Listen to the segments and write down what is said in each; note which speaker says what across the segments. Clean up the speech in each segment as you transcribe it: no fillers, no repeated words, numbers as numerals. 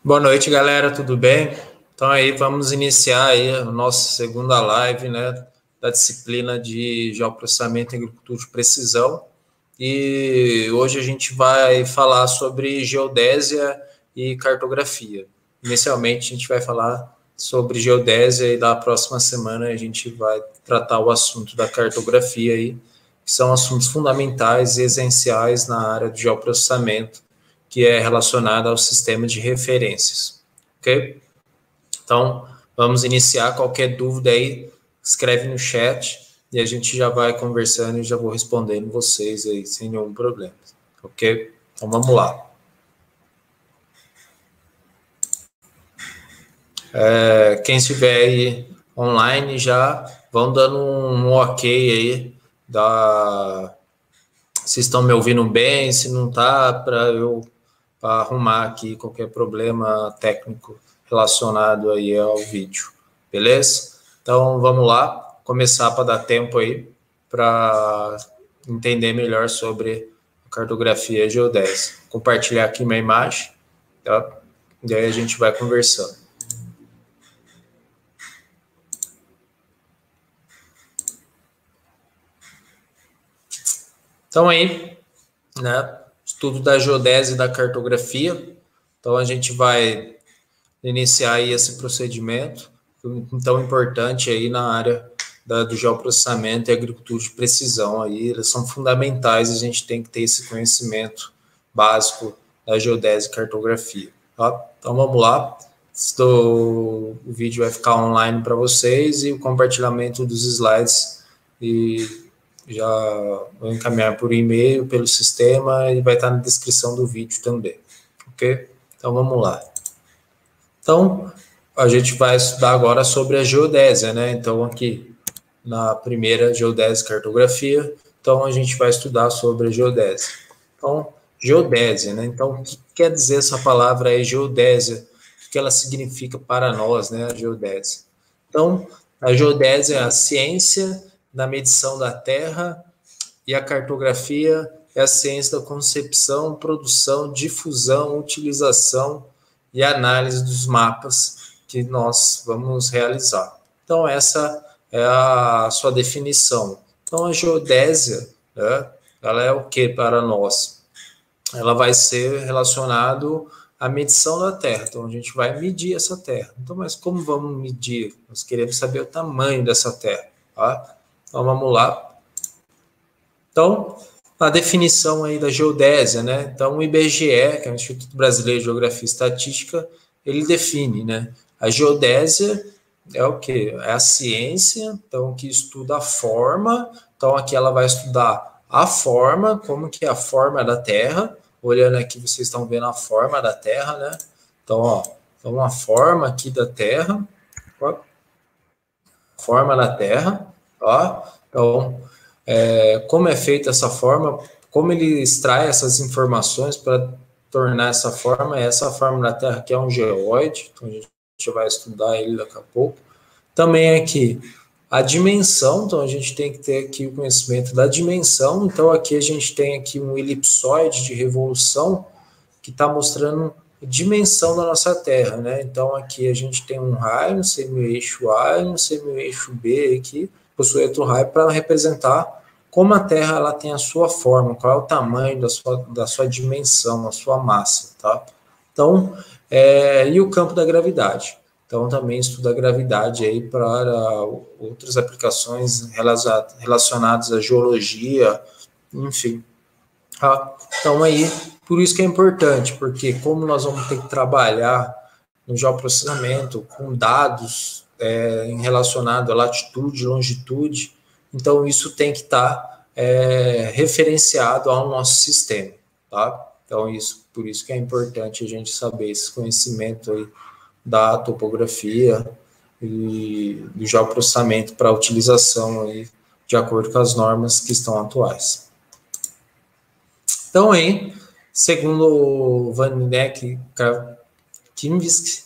Speaker 1: Boa noite, galera, tudo bem? Então aí vamos iniciar aí a nossa segunda live, né, da disciplina de geoprocessamento e agricultura de precisão. E hoje a gente vai falar sobre geodésia e cartografia. Inicialmente a gente vai falar sobre geodésia e da próxima semana a gente vai tratar o assunto da cartografia aí, que são assuntos fundamentais e essenciais na área de geoprocessamento, que é relacionada ao sistema de referências, ok? Então, vamos iniciar. Qualquer dúvida aí, escreve no chat e a gente já vai conversando e já vou respondendo vocês aí, sem nenhum problema, ok? Então, vamos lá. Quem estiver aí online já, vão dando um ok aí, se estão me ouvindo bem, se não tá, para eu arrumar aqui qualquer problema técnico relacionado aí ao vídeo, beleza? Então, vamos lá, começar para dar tempo aí para entender melhor sobre a cartografia e a geodésia. Compartilhar aqui minha imagem, tá? E aí a gente vai conversando. Então aí, né, estudo da geodésia e da cartografia. Então a gente vai iniciar aí esse procedimento tão importante aí na área do geoprocessamento e agricultura de precisão. Aí eles são fundamentais, a gente tem que ter esse conhecimento básico da geodésia e cartografia. Tá? Então vamos lá. O vídeo vai ficar online para vocês e o compartilhamento dos slides e já vou encaminhar por e-mail, pelo sistema, e vai estar na descrição do vídeo também, ok? Então, vamos lá. Então, a gente vai estudar agora sobre a geodésia, né? Então, aqui, na primeira geodésia e cartografia, então, a gente vai estudar sobre a geodésia. Então, geodésia, né? Então, o que quer dizer essa palavra aí, geodésia? O que ela significa para nós, né, a geodésia? Então, a geodésia é a ciência da medição da Terra e a cartografia é a ciência da concepção, produção, difusão, utilização e análise dos mapas que nós vamos realizar. Então, essa é a sua definição. Então, a geodésia, né, ela é o que para nós? Ela vai ser relacionado à medição da Terra. Então, a gente vai medir essa Terra. Então, mas como vamos medir? Nós queremos saber o tamanho dessa Terra, tá? Então, vamos lá. Então, a definição aí da geodésia, né? Então, o IBGE, que é o Instituto Brasileiro de Geografia e Estatística, ele define, né? A geodésia é o quê? É a ciência, então, que estuda a forma. Então, aqui ela vai estudar a forma, como que é a forma da Terra. Olhando aqui, vocês estão vendo a forma da Terra, né? Então, ó, então a forma aqui da Terra, ó, forma da Terra, ó. Então, como é feita essa forma, como ele extrai essas informações para tornar essa forma da Terra que é um geoide, então a gente vai estudar ele daqui a pouco. Também aqui a dimensão, então a gente tem que ter aqui o conhecimento da dimensão, então aqui a gente tem aqui um elipsoide de revolução que está mostrando a dimensão da nossa Terra, né? Então aqui a gente tem um raio, um semi-eixo A e um semi-eixo B aqui, possui outro raio para representar como a Terra ela tem a sua forma, qual é o tamanho da sua dimensão, a sua massa, tá? Então, e o campo da gravidade. Então, também estuda a gravidade aí para outras aplicações relacionadas à geologia, enfim. Tá? Então, aí, por isso que é importante, porque como nós vamos ter que trabalhar no geoprocessamento com dados relacionados à latitude, longitude, então isso tem que estar referenciado ao nosso sistema, tá? Então, por isso que é importante a gente saber esse conhecimento aí da topografia e do geoprocessamento para utilização aí, de acordo com as normas que estão atuais. Então, aí, segundo o Van Neck Kinvsk,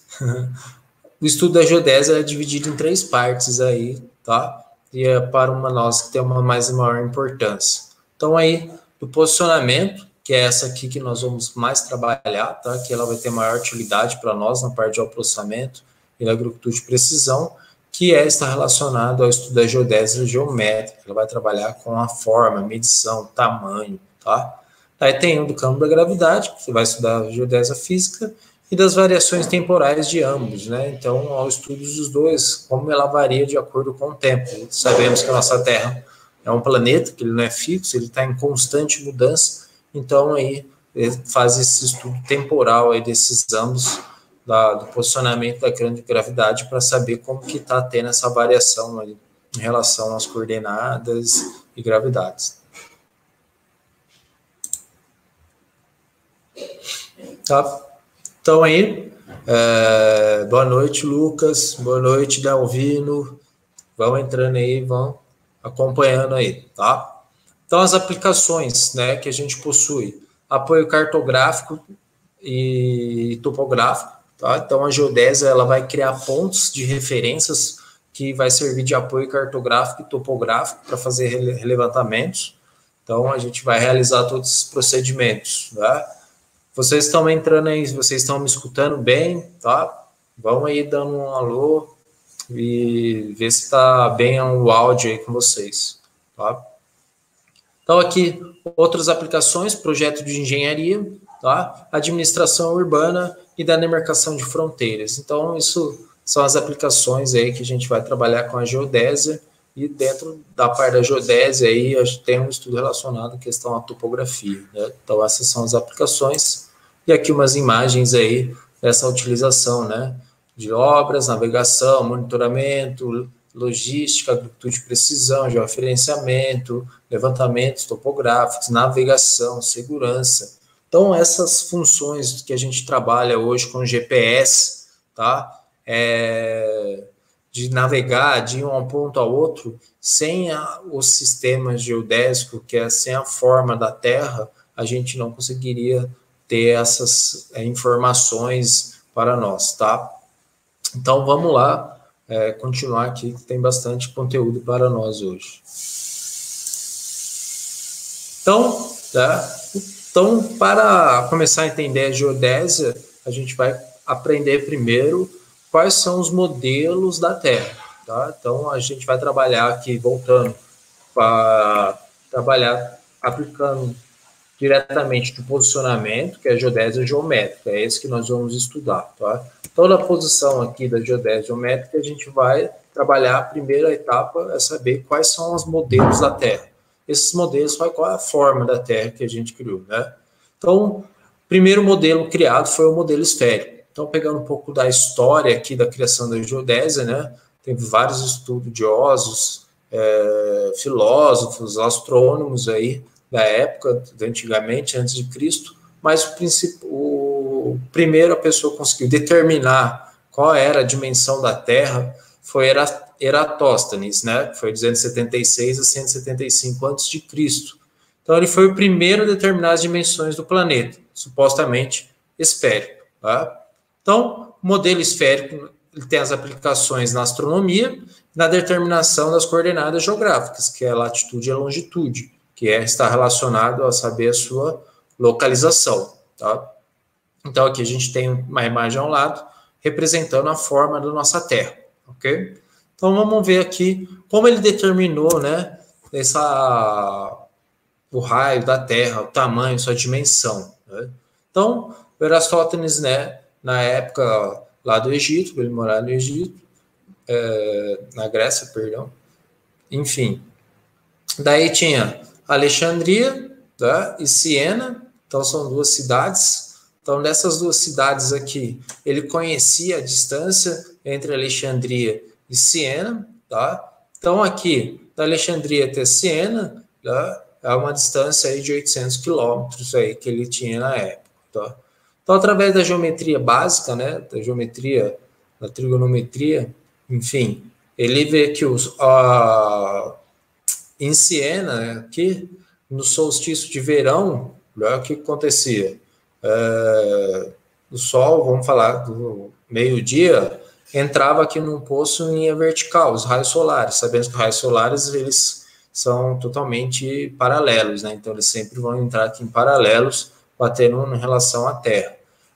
Speaker 1: o estudo da geodésia é dividido em 3 partes aí, tá? E é para uma nós que tem uma mais maior importância. Então, aí, do posicionamento, que é essa aqui que nós vamos mais trabalhar, tá? Que ela vai ter maior utilidade para nós na parte de processamento e da agricultura de precisão, que está relacionado ao estudo da geodésia geométrica. Ela vai trabalhar com a forma, medição, tamanho, tá? Aí tem o do campo da gravidade, que vai estudar a geodésia física, e das variações temporais de ambos, né? Então, ao estudo dos dois, como ela varia de acordo com o tempo. Sabemos que a nossa Terra é um planeta, que ele não é fixo, ele está em constante mudança, então aí faz esse estudo temporal aí desses ambos, do posicionamento da grande gravidade, para saber como que está tendo essa variação aí em relação às coordenadas e gravidades. Tá? Então aí, boa noite, Lucas, boa noite, Dalvino, vão entrando aí, vão acompanhando aí, tá? Então, as aplicações, né, que a gente possui, apoio cartográfico e topográfico, tá? Então, a geodésia, ela vai criar pontos de referências que vai servir de apoio cartográfico e topográfico para fazer levantamentos. Então, a gente vai realizar todos esses procedimentos, tá? Vocês estão entrando aí, vocês estão me escutando bem, tá? Vão aí dando um alô e ver se está bem o áudio aí com vocês, tá? Então, aqui, outras aplicações, projeto de engenharia, tá? Administração urbana e da demarcação de fronteiras. Então, isso são as aplicações aí que a gente vai trabalhar com a geodésia, e dentro da parte da geodésia aí, a gente tem um estudo relacionado à questão da topografia, né? Então, essas são as aplicações. E aqui umas imagens aí dessa utilização, né? De obras, navegação, monitoramento, logística, agricultura de precisão, georreferenciamento, levantamentos topográficos, navegação, segurança. Então, essas funções que a gente trabalha hoje com GPS, tá? De navegar de um ponto a outro, sem os sistemas geodésicos, que é sem a forma da Terra, a gente não conseguiria ter essas informações para nós, tá? Então, vamos lá, continuar aqui, que tem bastante conteúdo para nós hoje. Então, tá? Então, para começar a entender a geodésia, a gente vai aprender primeiro quais são os modelos da Terra, tá? Então, a gente vai trabalhar aqui, voltando para trabalhar aplicando diretamente de posicionamento, que é a geodésia geométrica, é esse que nós vamos estudar, tá? Toda a posição aqui da geodésia geométrica, a gente vai trabalhar, a primeira etapa é saber quais são os modelos da Terra. Esses modelos, qual é a forma da Terra que a gente criou, né? Então, o primeiro modelo criado foi o modelo esférico. Então, pegando um pouco da história aqui da criação da geodésia, né? Tem vários estudiosos, filósofos, astrônomos aí, da época, antigamente, antes de Cristo, mas o primeiro a pessoa conseguiu determinar qual era a dimensão da Terra foi Eratóstenes, né? Foi 276 a 175 a.C. Então, ele foi o primeiro a determinar as dimensões do planeta, supostamente esférico, tá? Então, o modelo esférico ele tem as aplicações na astronomia, na determinação das coordenadas geográficas, que é a latitude e a longitude, que está relacionado a saber a sua localização, tá? Então, aqui a gente tem uma imagem ao lado, representando a forma da nossa Terra, ok? Então, vamos ver aqui como ele determinou, né, o raio da Terra, o tamanho, sua dimensão, né? Então, o Eratóstenes, né, na época lá do Egito, ele morava no Egito, na Grécia, perdão, enfim. Daí tinha Alexandria, tá? E Siena, então são duas cidades. Então, nessas duas cidades aqui, ele conhecia a distância entre Alexandria e Siena, tá? Então, aqui, da Alexandria até Siena, tá? É uma distância aí de 800 quilômetros aí que ele tinha na época, tá? Então, através da geometria básica, né, da geometria, da trigonometria, enfim, ele vê que em Siena, aqui, no solstício de verão, o que acontecia? O Sol, vamos falar do meio-dia, entrava aqui num poço em linha vertical, os raios solares. Sabemos que os raios solares, eles são totalmente paralelos, né? Então, eles sempre vão entrar aqui em paralelos, batendo em relação à Terra.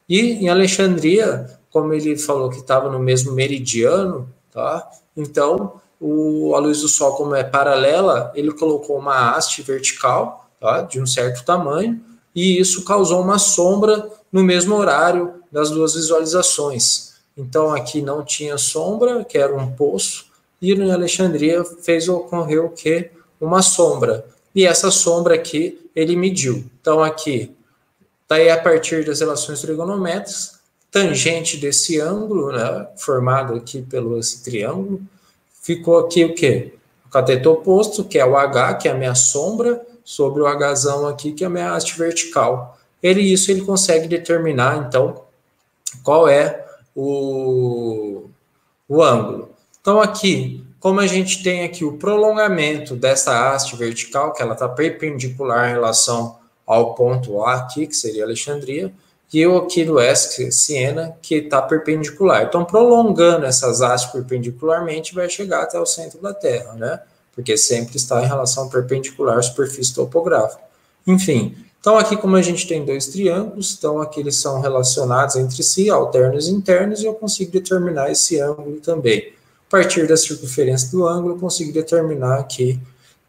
Speaker 1: E em Alexandria, como ele falou que estava no mesmo meridiano, tá? Então, a luz do Sol, como é paralela, ele colocou uma haste vertical, tá? De um certo tamanho, e isso causou uma sombra no mesmo horário das duas visualizações. Então, aqui não tinha sombra, que era um poço, e em Alexandria ocorreu o quê? Uma sombra. E essa sombra aqui, ele mediu. Então, aqui, daí a partir das relações trigonométricas, tangente desse ângulo, né, formado aqui pelo esse triângulo, ficou aqui o quê? O cateto oposto, que é o H, que é a minha sombra, sobre o Hzão aqui, que é a minha haste vertical. Isso ele consegue determinar, então, qual é o ângulo. Então, aqui, como a gente tem aqui o prolongamento dessa haste vertical, que ela está perpendicular em relação ao ponto A aqui, que seria Alexandria, e o aqui do S, Siena, que está perpendicular. Então, prolongando essas hastes perpendicularmente, vai chegar até o centro da Terra, né? Porque sempre está em relação perpendicular à superfície topográfica. Enfim, então aqui como a gente tem dois triângulos, então aqui eles são relacionados entre si, alternos e internos, e eu consigo determinar esse ângulo também. A partir da circunferência do ângulo, eu consigo determinar aqui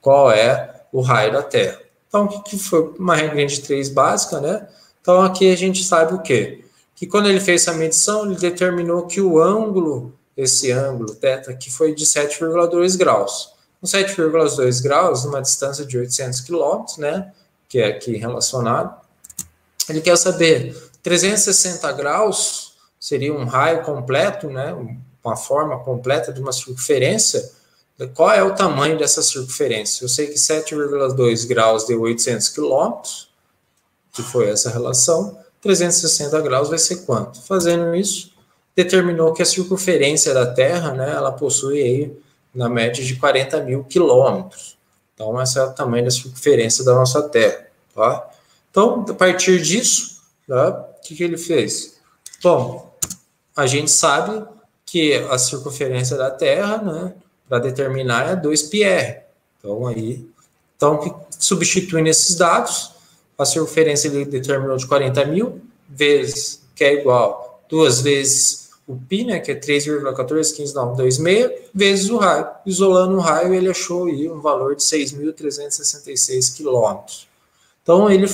Speaker 1: qual é o raio da Terra. Então, o que foi uma regra de 3 básica, né? Então, aqui a gente sabe o quê? Que quando ele fez essa medição, ele determinou que o ângulo, esse ângulo, θ, aqui foi de 7,2 graus. Com 7,2 graus, numa distância de 800 quilômetros, né? Que é aqui relacionado. Ele quer saber, 360 graus seria um raio completo, né? Uma forma completa de uma circunferência. Qual é o tamanho dessa circunferência? Eu sei que 7,2 graus deu 800 quilômetros, que foi essa relação. 360 graus vai ser quanto? Fazendo isso, determinou que a circunferência da Terra, né, ela possui aí, na média de 40 mil quilômetros. Então, esse é o tamanho da circunferência da nossa Terra. Tá? Então, a partir disso, tá, o que ele fez? Bom, a gente sabe que a circunferência da Terra, né, para determinar é 2πr. Então, substituindo esses dados, a circunferência ele determinou de 40 mil vezes, que é igual 2 vezes o π, né, que é 3,1415926, vezes o raio. Isolando o raio, ele achou aí um valor de 6.366 quilômetros. Então, ele,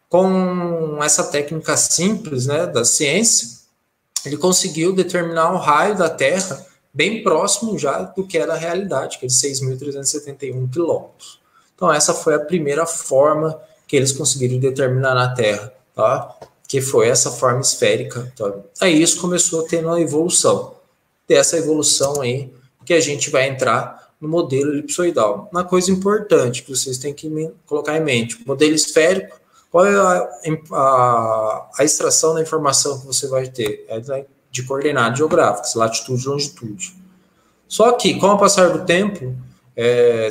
Speaker 1: com essa técnica simples, né, da ciência, ele conseguiu determinar o raio da Terra bem próximo já do que era a realidade, que é de 6.371 quilômetros. Então, essa foi a primeira forma que eles conseguiram determinar na Terra, tá? Que foi essa forma esférica. Tá? Aí isso começou a ter uma evolução. Dessa evolução aí que a gente vai entrar no modelo elipsoidal. Uma coisa importante que vocês têm que colocar em mente, o modelo esférico, qual é a extração da informação que você vai ter? É de coordenadas geográficas, latitude e longitude. Só que, com o passar do tempo,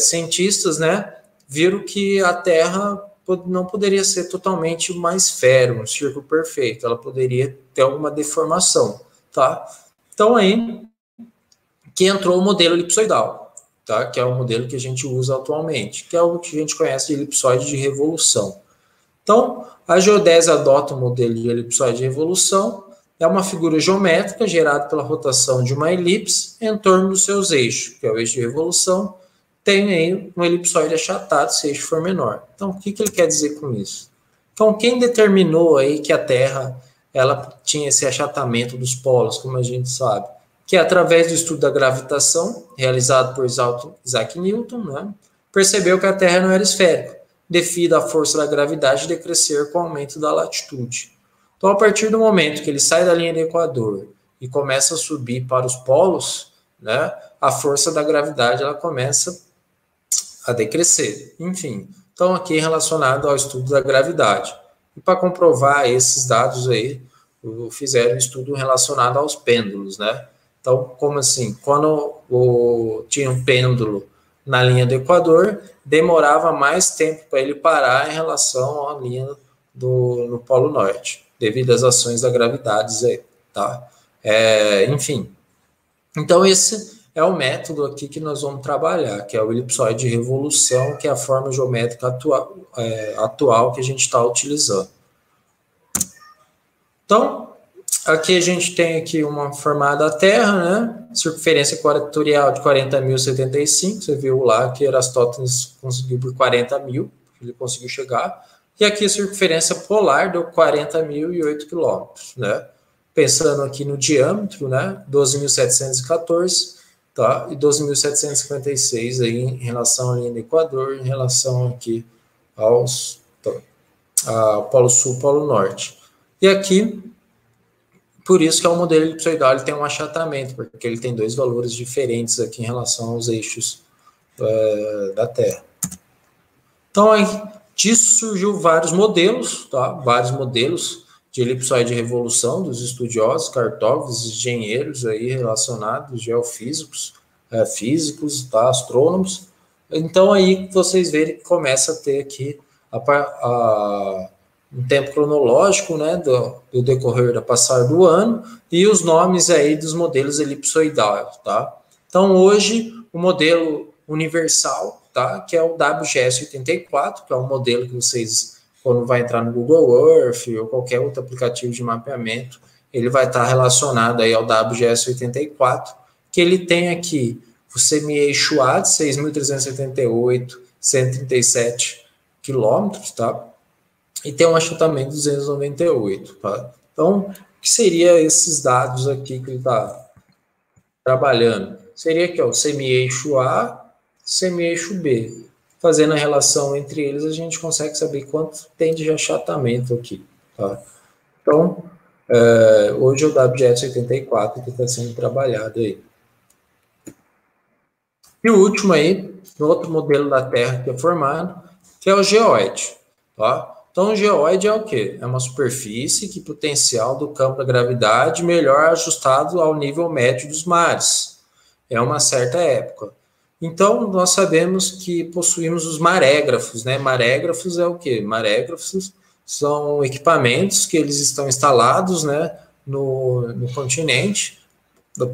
Speaker 1: cientistas, né, viram que a Terra não poderia ser totalmente uma esfera, um círculo perfeito, ela poderia ter alguma deformação, tá? Então, aí que entrou o modelo elipsoidal, tá? Que é o modelo que a gente usa atualmente, que é o que a gente conhece de elipsoide de revolução. Então, a geodésia adota o modelo de elipsoide de revolução, é uma figura geométrica gerada pela rotação de uma elipse em torno dos seus eixos, que é o eixo de revolução, tem aí um elipsoide achatado se o eixo for menor. Então, o que ele quer dizer com isso? Então, quem determinou aí que a Terra ela tinha esse achatamento dos polos, como a gente sabe? Que é através do estudo da gravitação, realizado por Isaac Newton, né, percebeu que a Terra não era esférica, devido à força da gravidade decrescer com o aumento da latitude. Então, a partir do momento que ele sai da linha do Equador e começa a subir para os polos, né, a força da gravidade ela começa a decrescer. Enfim, então aqui relacionado ao estudo da gravidade. E para comprovar esses dados aí, fizeram um estudo relacionado aos pêndulos, né? Então, como assim? Quando tinha um pêndulo na linha do Equador, demorava mais tempo para ele parar em relação à linha no Polo Norte, devido às ações da gravidade aí, tá? Enfim, então esse é o método aqui que nós vamos trabalhar, que é o elipsoide de revolução, que é a forma geométrica atual que a gente está utilizando. Então, aqui a gente tem aqui uma formada da Terra, né? Circunferência equatorial de 40.075, você viu lá que Aristóteles conseguiu por 40.000, ele conseguiu chegar. E aqui a circunferência polar deu 40.008 quilômetros, né? Pensando aqui no diâmetro, né? 12.714, tá? E 12.756 aí em relação à linha do Equador, em relação aqui ao Polo Sul, Polo Norte. E aqui, por isso que é o modelo elipsoidal, ele tem um achatamento, porque ele tem dois valores diferentes aqui em relação aos eixos da Terra. Então, aí, disso surgiu vários modelos, tá? Vários modelos de elipsoide de revolução dos estudiosos, cartógrafos, engenheiros aí relacionados, geofísicos, físicos, tá? Astrônomos. Então, aí vocês verem que começa a ter aqui um tempo cronológico, né, do decorrer da passar do ano, e os nomes aí dos modelos elipsoidais, tá? Então, hoje, o modelo universal, tá, que é o WGS84, que é um modelo que vocês, quando vai entrar no Google Earth ou qualquer outro aplicativo de mapeamento, ele vai estar relacionado aí ao WGS84, que ele tem aqui o semi-eixo A de 6.378, 137 quilômetros, tá? E tem um achatamento de 298, tá? Então, o que seria esses dados aqui que ele está trabalhando? Seria aqui, ó, o semi-eixo A, semi-eixo B. Fazendo a relação entre eles, a gente consegue saber quanto tem de achatamento aqui, tá? Então, hoje é o WGS84 que está sendo trabalhado aí. E o último aí, no outro modelo da Terra que é formado, que é o geóide, tá? Então, o geóide é o quê? É uma superfície que potencial do campo da gravidade melhor ajustado ao nível médio dos mares. É uma certa época. Então, nós sabemos que possuímos os marégrafos, né? Marégrafos é o quê? Marégrafos são equipamentos que eles estão instalados, né, no continente,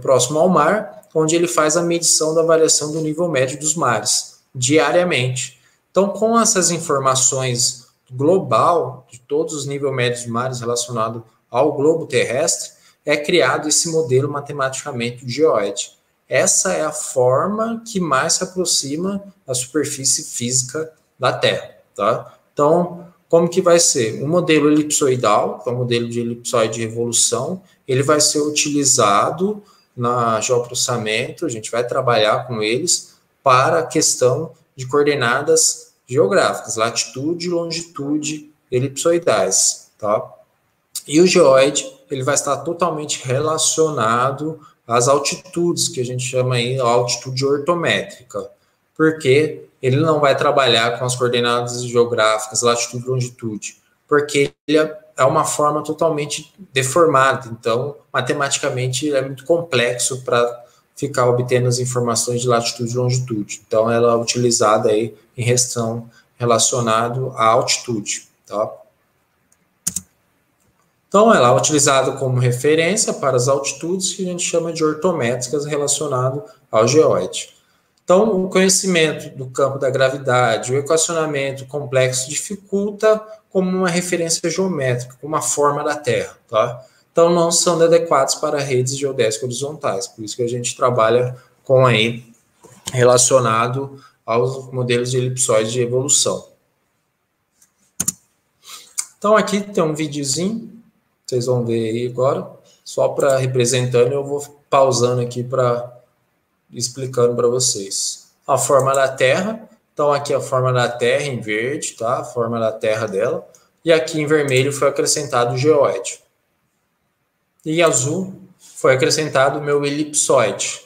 Speaker 1: próximo ao mar, onde ele faz a medição da variação do nível médio dos mares, diariamente. Então, com essas informações global, de todos os níveis médios dos mares relacionados ao globo terrestre, é criado esse modelo matematicamente de geóide. Essa é a forma que mais se aproxima da superfície física da Terra, tá? Então, como que vai ser? O modelo elipsoidal, que é o modelo de elipsoide de revolução, ele vai ser utilizado na geoprocessamento, a gente vai trabalhar com eles para a questão de coordenadas geográficas, latitude e longitude elipsoidais, tá? E o geóide, ele vai estar totalmente relacionado às altitudes, que a gente chama aí a altitude ortométrica, porque ele não vai trabalhar com as coordenadas geográficas, latitude e longitude, porque ele é uma forma totalmente deformada, então, matematicamente, é muito complexo para ficar obtendo as informações de latitude e longitude. Então, ela é utilizada aí em questão relacionado à altitude, tá? Então, ela é utilizada como referência para as altitudes que a gente chama de ortométricas relacionado ao geóide. Então, o conhecimento do campo da gravidade, o equacionamento complexo dificulta como uma referência geométrica, como uma forma da Terra, tá? Então, não são adequados para redes geodésicas horizontais, por isso que a gente trabalha com aí relacionado aos modelos de elipsoide de evolução. Então, aqui tem um videozinho, vocês vão ver aí agora, só para representando, eu vou pausando aqui para explicando para vocês. A forma da Terra, então aqui a forma da Terra em verde, tá? A forma da Terra dela, e aqui em vermelho foi acrescentado o geóide. E em azul foi acrescentado o meu elipsoide.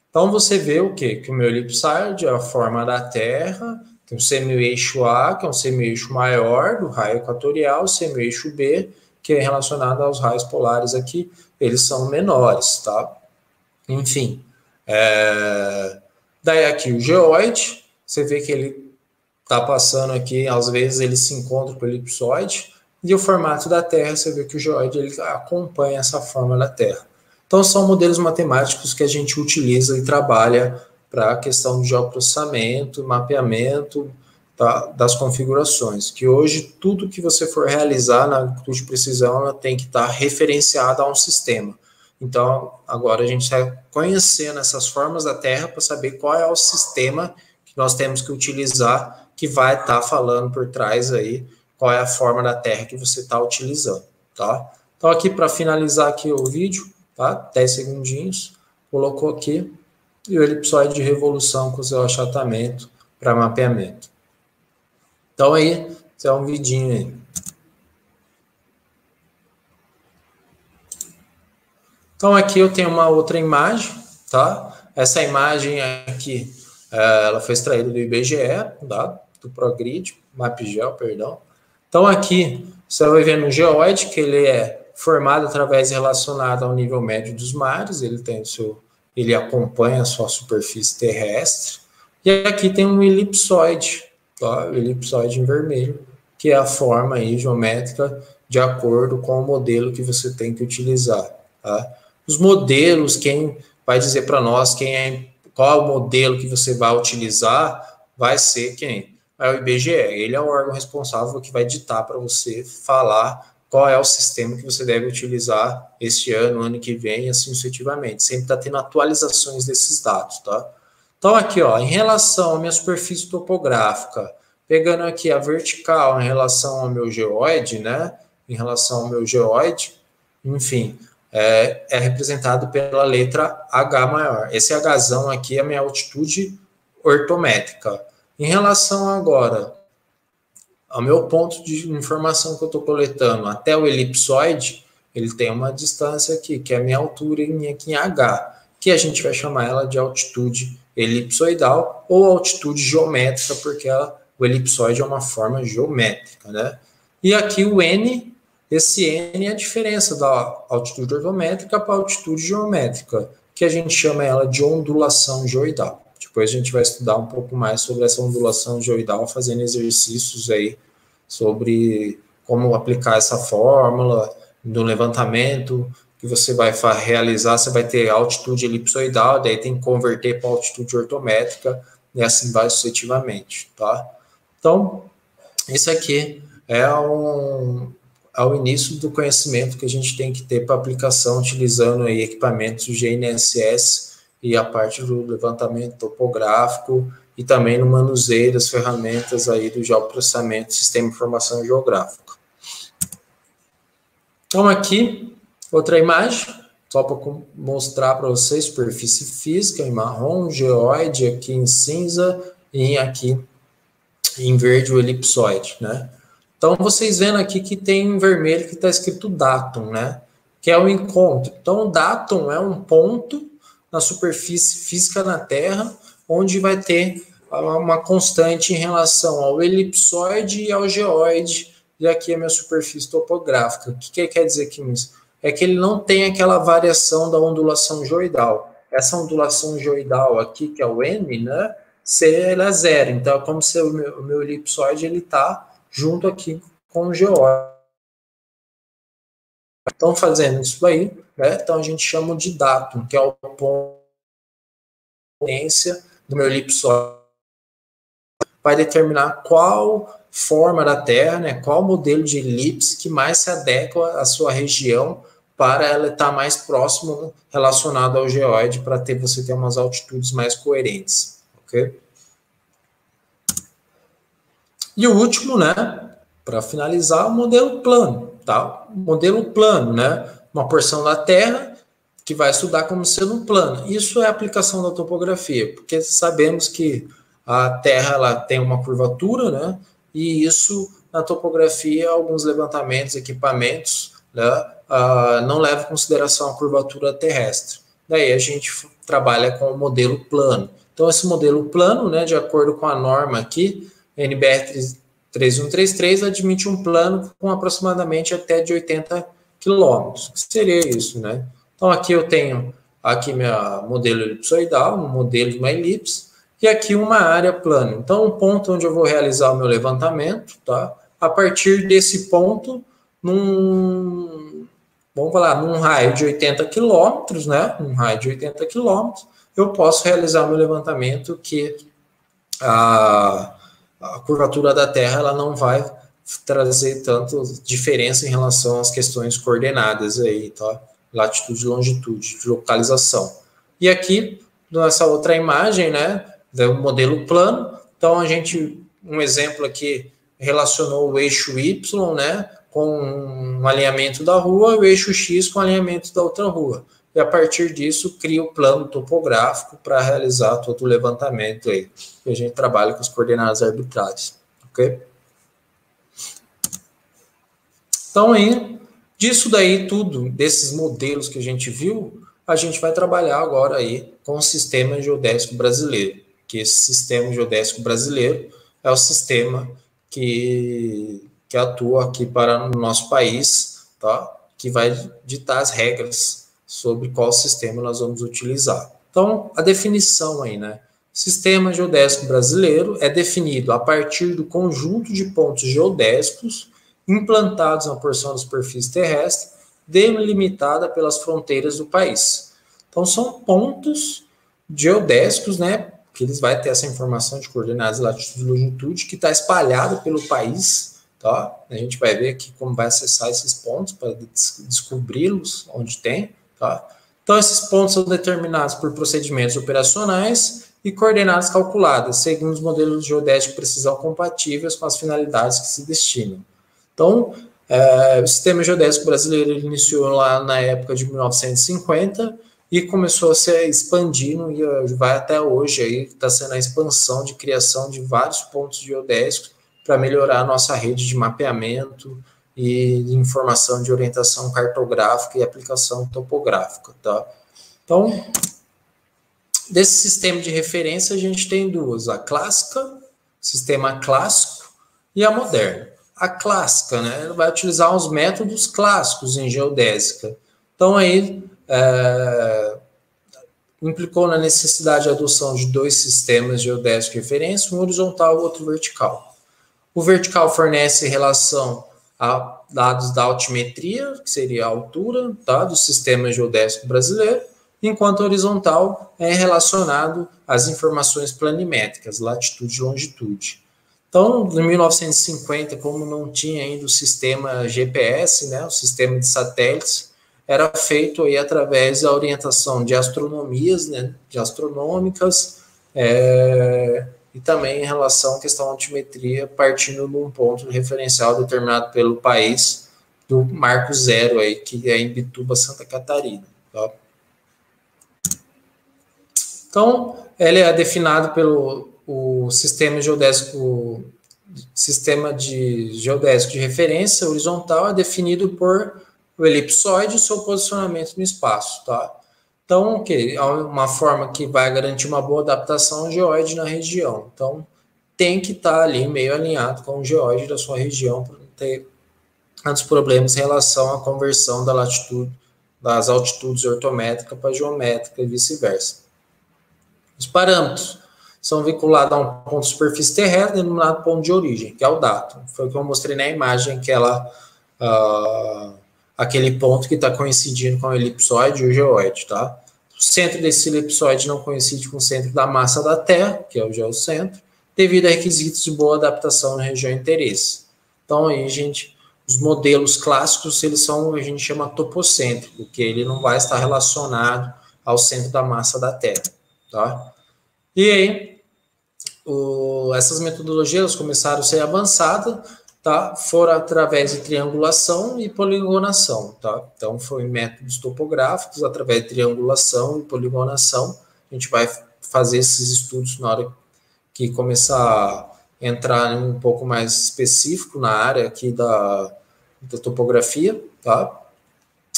Speaker 1: Então você vê o quê? Que o meu elipsoide é a forma da Terra, tem o semi-eixo A, que é um semi-eixo maior do raio equatorial, o semi-eixo B, que é relacionado aos raios polares aqui, eles são menores, tá? Enfim. Daí aqui o geóide, você vê que ele está passando aqui, às vezes ele se encontra com o elipsoide, e o formato da Terra, você vê que o geoide ele acompanha essa forma da Terra. Então, são modelos matemáticos que a gente utiliza e trabalha para a questão de geoprocessamento, mapeamento das configurações, que hoje tudo que você for realizar na agricultura de precisão, ela tem que estar referenciada a um sistema. Então, agora a gente está conhecendo essas formas da Terra para saber qual é o sistema que nós temos que utilizar, que vai estar falando por trás aí qual é a forma da Terra que você está utilizando, tá? Então, aqui para finalizar aqui o vídeo, tá? 10 segundinhos, colocou aqui, e o elipsoide de revolução com seu achatamento para mapeamento. Então, aí, isso é um vidinho aí. Então, aqui eu tenho uma outra imagem, tá? Essa imagem aqui, ela foi extraída do IBGE, tá? Do ProGrid, MapGeo, perdão. Então, aqui, você vai ver no geoide que ele é formado através de relacionado ao nível médio dos mares, ele acompanha a sua superfície terrestre. E aqui tem um elipsoide, tá? O elipsoide em vermelho, que é a forma aí geométrica de acordo com o modelo que você tem que utilizar, tá? Os modelos, quem vai dizer para nós qual é o modelo que você vai utilizar, vai ser quem? É o IBGE. Ele é o órgão responsável que vai ditar para você falar qual é o sistema que você deve utilizar este ano, ano que vem, e assim sucessivamente. Sempre está tendo atualizações desses dados, tá? Então, aqui, ó, em relação à minha superfície topográfica, pegando aqui a vertical em relação ao meu geoide, né? Em relação ao meu geoide, enfim, é representado pela letra H maior. Esse Hzão aqui é a minha altitude ortométrica. Em relação agora ao meu ponto de informação que eu estou coletando até o elipsoide, ele tem uma distância aqui, que é a minha altura aqui em H, que a gente vai chamar ela de altitude elipsoidal ou altitude geométrica, porque o elipsoide é uma forma geométrica, né? E aqui o N, esse N é a diferença da altitude ortométrica para a altitude geométrica, que a gente chama ela de ondulação geoidal. Depois a gente vai estudar um pouco mais sobre essa ondulação geoidal, fazendo exercícios aí sobre como aplicar essa fórmula no levantamento que você vai realizar. Você vai ter altitude elipsoidal, daí tem que converter para altitude ortométrica e assim vai sucessivamente, tá? Então, esse aqui é o início do conhecimento que a gente tem que ter para aplicação utilizando aí equipamentos GNSS e a parte do levantamento topográfico e também no manuseio das ferramentas aí do geoprocessamento do Sistema de Informação Geográfica. Então, aqui, outra imagem, só para mostrar para vocês, superfície física em marrom, geoide aqui em cinza e aqui em verde o elipsoide, né? Então, vocês vendo aqui que tem em vermelho que está escrito datum, né? Que é o encontro. Então, o datum é um ponto na superfície física na Terra, onde vai ter uma constante em relação ao elipsoide e ao geoide, e aqui é a minha superfície topográfica. O que quer dizer aqui isso? É que ele não tem aquela variação da ondulação geoidal. Essa ondulação geoidal aqui, que é o M, né? Ela é zero. Então, é como se o meu elipsoide ele está junto aqui com o geoide. Então, fazendo isso aí, né? Então a gente chama de datum, que é o ponto de potência do meu elipsoide. Vai determinar qual forma da Terra, né? Qual modelo de elipse que mais se adequa à sua região para ela estar mais próximo relacionado ao geoide, para você ter umas altitudes mais coerentes, ok? E o último, né? Para finalizar, o modelo plano, tá? O modelo plano, né? Uma porção da Terra que vai estudar como sendo um plano. Isso é a aplicação da topografia, porque sabemos que a Terra ela tem uma curvatura, né? E isso na topografia, alguns levantamentos, equipamentos, né? Não levam em consideração a curvatura terrestre. Daí a gente trabalha com o modelo plano. Então, esse modelo plano, né? De acordo com a norma aqui, NBR 3133 admite um plano com aproximadamente até de 80 quilômetros. O que seria isso, né? Então, aqui eu tenho aqui meu modelo elipsoidal, um modelo de uma elipse, e aqui uma área plana. Então, um ponto onde eu vou realizar o meu levantamento, tá? A partir desse ponto, vamos falar, num raio de 80 quilômetros, né? Um raio de 80 quilômetros, eu posso realizar meu levantamento que a curvatura da Terra ela não vai trazer tanto diferença em relação às questões coordenadas aí, tá? Latitude e longitude, de localização. E aqui, nessa outra imagem, né, do modelo plano, então um exemplo aqui relacionou o eixo Y, né, com um alinhamento da rua, e o eixo X com o alinhamento da outra rua. E a partir disso, cria o plano topográfico para realizar todo o levantamento aí. E a gente trabalha com as coordenadas arbitrárias, ok? Então, aí, disso daí tudo, desses modelos que a gente viu, a gente vai trabalhar agora aí com o sistema geodésico brasileiro, que esse sistema geodésico brasileiro é o sistema que atua aqui para o nosso país, tá? Que vai ditar as regras sobre qual sistema nós vamos utilizar. Então, a definição aí, né? Sistema geodésico brasileiro é definido a partir do conjunto de pontos geodésicos implantados na porção da superfície terrestre, delimitada pelas fronteiras do país. Então, são pontos geodésicos, né? Que eles vão ter essa informação de coordenadas, latitude e longitude, que está espalhada pelo país, tá? A gente vai ver aqui como vai acessar esses pontos para descobri-los onde tem, tá? Então, esses pontos são determinados por procedimentos operacionais e coordenadas calculadas, segundo os modelos geodésicos de precisão compatíveis com as finalidades que se destinam. Então, o sistema geodésico brasileiro iniciou lá na época de 1950 e começou a se expandindo e vai até hoje aí, está sendo a expansão de criação de vários pontos geodésicos para melhorar a nossa rede de mapeamento e de informação de orientação cartográfica e aplicação topográfica, tá? Então, desse sistema de referência a gente tem duas, a clássica, sistema clássico e a moderna. A clássica, né, ela vai utilizar os métodos clássicos em geodésica. Então, aí, implicou na necessidade de adoção de dois sistemas geodésicos de referência, um horizontal e outro vertical. O vertical fornece relação a dados da altimetria, que seria a altura, tá, do sistema geodésico brasileiro, enquanto o horizontal é relacionado às informações planimétricas, latitude e longitude. Então, em 1950, como não tinha ainda o sistema GPS, né, o sistema de satélites, era feito aí através da orientação de astronomias, né, de astronômicas, e também em relação à questão da altimetria, partindo de um ponto referencial determinado pelo país, do marco zero, aí, que é em Bituba, Santa Catarina. Tá? Então, ele é definido pelo sistema geodésico de referência horizontal, é definido por o elipsoide e seu posicionamento no espaço, tá? Então, é uma forma que vai garantir uma boa adaptação geoide na região. Então, tem que estar ali meio alinhado com o geoide da sua região para não ter tantos problemas em relação à conversão da latitude, das altitudes ortométricas para geométrica e vice-versa. Os parâmetros são vinculados a um ponto de superfície terrestre denominado ponto de origem, que é o datum. Foi o que eu mostrei na imagem, aquele ponto que está coincidindo com o elipsoide e o geoide, tá? O centro desse elipsoide não coincide com o centro da massa da Terra, que é o geocentro, devido a requisitos de boa adaptação na região de interesse. Então, aí, os modelos clássicos, eles são, a gente chama topocêntrico, porque ele não vai estar relacionado ao centro da massa da Terra, tá? E aí, essas metodologias começaram a ser avançadas, tá? Foram através de triangulação e poligonação, tá? Então, foi métodos topográficos, através de triangulação e poligonação. A gente vai fazer esses estudos na hora que começar a entrar um pouco mais específico na área aqui da topografia, tá?